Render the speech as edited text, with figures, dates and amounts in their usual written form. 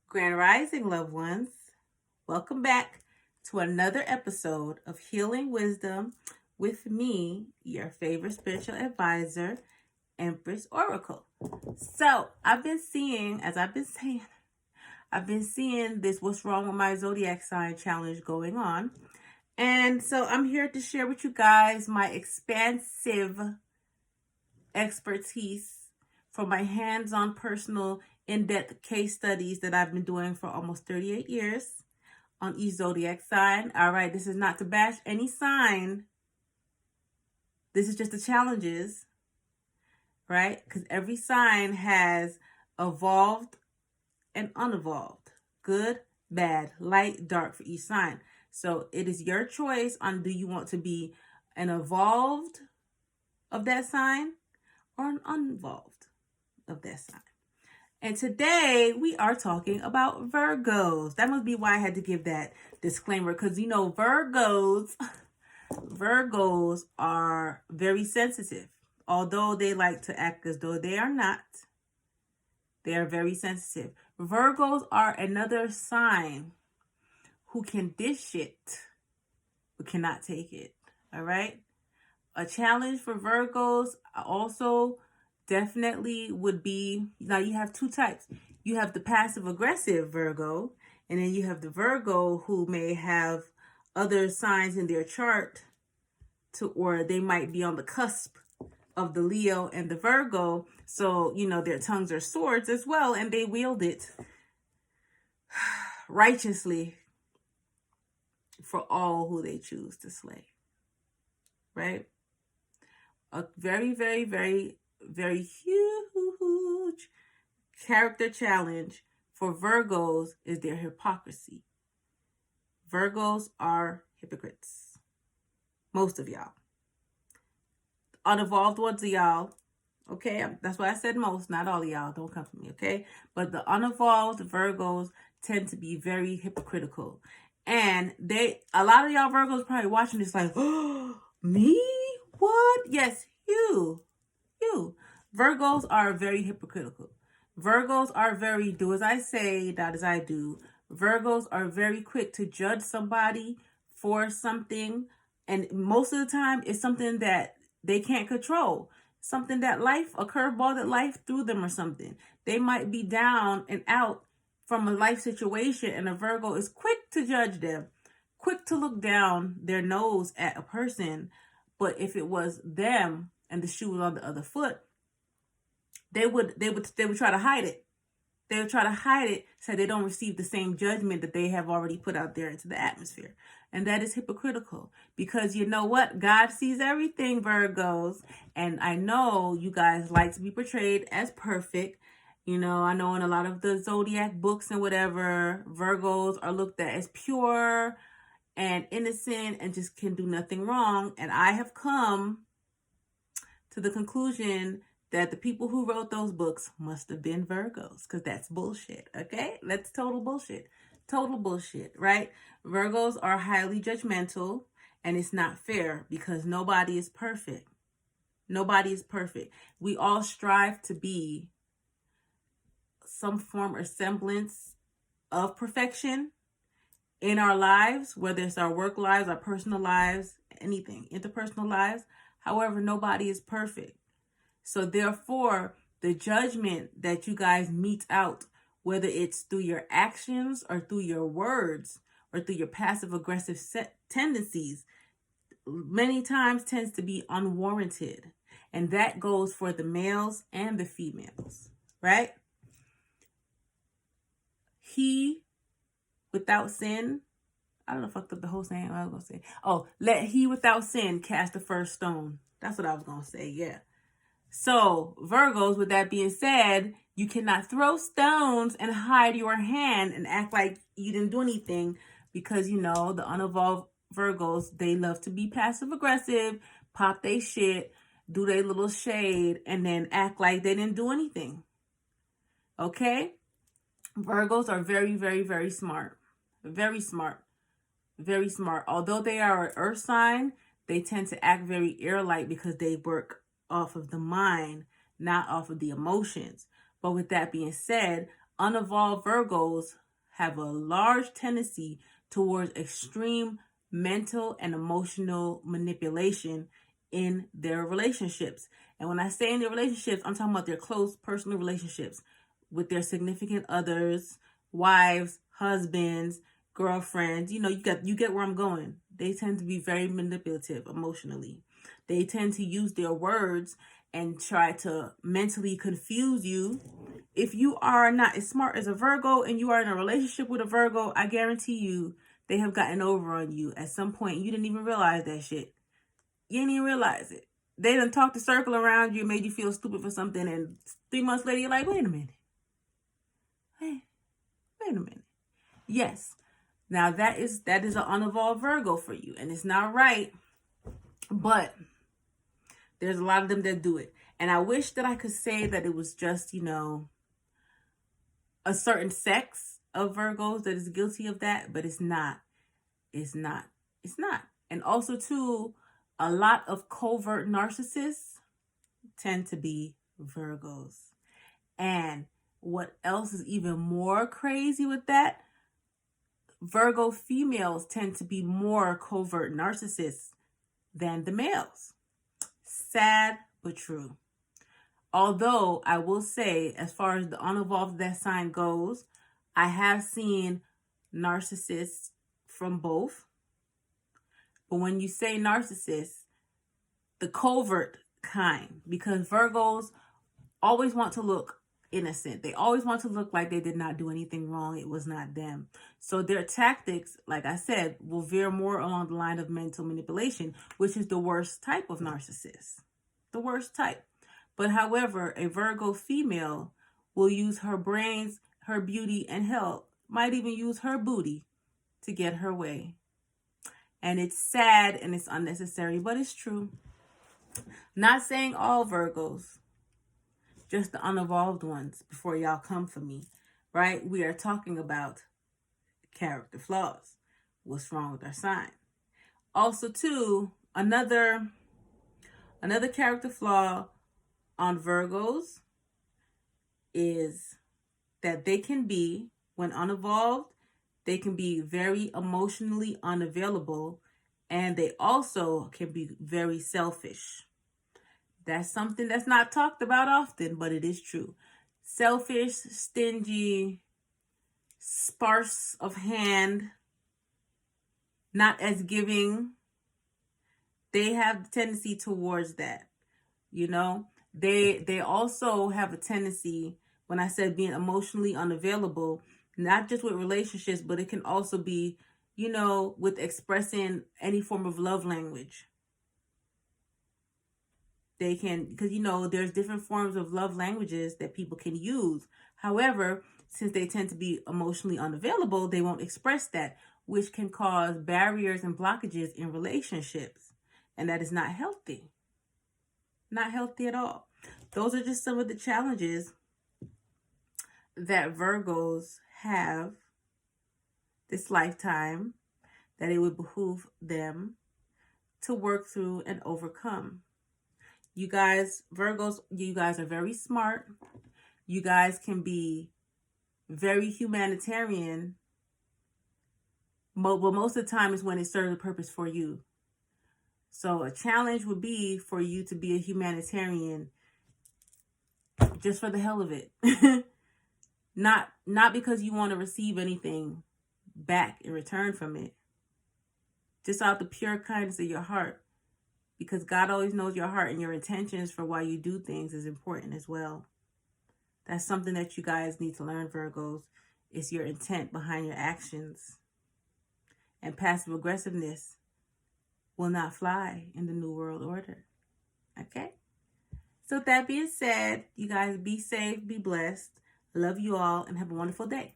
Grand Rising, loved ones. Welcome back to another episode of Healing Wisdom with me, your favorite spiritual advisor, Empress Oracle. So, I've been seeing this What's Wrong with My Zodiac Sign challenge going on. And so, I'm here to share with you guys my expansive expertise for my hands-on personal in-depth case studies that I've been doing for almost 38 years on each zodiac sign. All right, this is not to bash any sign. This is just the challenges, right? Because every sign has evolved and unevolved, good, bad, light, dark for each sign. So it is your choice on do you want to be an evolved of that sign or an unevolved of that sign. And today we are talking about Virgos. That must be why I had to give that disclaimer, because Virgos are very sensitive. Although they like to act as though they are not, they are very sensitive. Virgos are another sign who can dish it but cannot take it. All right? A challenge for Virgos also definitely would be, now you have two types. You have the passive aggressive Virgo, and then you have the Virgo who may have other signs in their chart or they might be on the cusp of the Leo and the Virgo. So, their tongues are swords as well, and they wield it righteously for all who they choose to slay. Right? A very, very, very, very huge character challenge for Virgos is their hypocrisy. Virgos are hypocrites. Most of y'all. Unevolved ones of y'all. Okay, that's why I said most, not all of y'all. Don't come for me, okay? But the unevolved Virgos tend to be very hypocritical. And a lot of y'all Virgos probably watching this like, oh, me? What? Yes, you. Virgos are very hypocritical. Virgos are very do as I say, not as I do. Virgos are very quick to judge somebody for something. And most of the time, it's something that they can't control. Something that a curveball that life threw them or something. They might be down and out from a life situation, and a Virgo is quick to judge them, quick to look down their nose at a person. But if it was them and the shoe was on the other foot, they would try to hide it. They would try to hide it so they don't receive the same judgment that they have already put out there into the atmosphere. And that is hypocritical, because you know what? God sees everything, Virgos. And I know you guys like to be portrayed as perfect. I know in a lot of the zodiac books and whatever, Virgos are looked at as pure and innocent and just can do nothing wrong. And I have come to the conclusion that the people who wrote those books must have been Virgos, because that's bullshit, okay? That's total bullshit. Total bullshit, right? Virgos are highly judgmental, and it's not fair because nobody is perfect. Nobody is perfect. We all strive to be some form or semblance of perfection in our lives, whether it's our work lives, our personal lives, anything, interpersonal lives. However, nobody is perfect. So therefore, the judgment that you guys mete out, whether it's through your actions or through your words or through your passive aggressive tendencies, many times tends to be unwarranted. And that goes for the males and the females, right? He without sin, I don't know, fucked up the whole saying. What I was going to say. Oh, let he without sin cast the first stone. That's what I was going to say, yeah. So, Virgos, with that being said, you cannot throw stones and hide your hand and act like you didn't do anything, because, the unevolved Virgos, they love to be passive aggressive, pop they shit, do their little shade, and then act like they didn't do anything. Okay? Virgos are very, very, very smart. Very smart. Very smart. Although they are an earth sign, they tend to act very air-like because they work off of the mind, not off of the emotions. But with that being said, unevolved Virgos have a large tendency towards extreme mental and emotional manipulation in their relationships. And when I say in their relationships, I'm talking about their close personal relationships with their significant others, wives, husbands, girlfriends. You get where I'm going. They tend to be very manipulative emotionally. They tend to use their words and try to mentally confuse you. If you are not as smart as a Virgo and you are in a relationship with a Virgo, I guarantee you they have gotten over on you at some point. You didn't even realize that shit. You didn't even realize it. They done talked the circle around you, made you feel stupid for something, and 3 months later you're like, wait a minute. Hey, wait a minute. Yes. Now that is an unevolved Virgo for you, and it's not right, but there's a lot of them that do it. And I wish that I could say that it was just, a certain sex of Virgos that is guilty of that, but it's not. It's not. It's not. And also, too, a lot of covert narcissists tend to be Virgos. And what else is even more crazy with that? Virgo females tend to be more covert narcissists than the males. Sad but true. Although I will say, as far as the unevolved that sign goes, I have seen narcissists from both. But when you say narcissist, the covert kind, because Virgos always want to look innocent. They always want to look like they did not do anything wrong. It was not them. So their tactics, like I said, will veer more along the line of mental manipulation, which is the worst type of narcissist. The worst type. But however, a Virgo female will use her brains, her beauty, and hell, might even use her booty to get her way. And it's sad and it's unnecessary, but it's true. Not saying all Virgos, just the unevolved ones before y'all come for me, right? We are talking about character flaws. What's wrong with our sign? Also, too, another character flaw on Virgos is that they can be, when unevolved, they can be very emotionally unavailable, and they also can be very selfish. That's something that's not talked about often, but it is true. Selfish, stingy, sparse of hand, not as giving. They have a tendency towards that, They also have a tendency, when I said being emotionally unavailable, not just with relationships, but it can also be, with expressing any form of love language. They can, because, there's different forms of love languages that people can use. However, since they tend to be emotionally unavailable, they won't express that, which can cause barriers and blockages in relationships. And that is not healthy. Not healthy at all. Those are just some of the challenges that Virgos have this lifetime that it would behoove them to work through and overcome. You guys, Virgos, you guys are very smart. You guys can be very humanitarian, but most of the time is when it serves a purpose for you. So a challenge would be for you to be a humanitarian just for the hell of it. Not because you want to receive anything back in return from it. Just out the pure kindness of your heart. Because God always knows your heart, and your intentions for why you do things is important as well. That's something that you guys need to learn, Virgos. It's your intent behind your actions. And passive aggressiveness will not fly in the New World Order. Okay? So with that being said, you guys be safe, be blessed. Love you all, and have a wonderful day.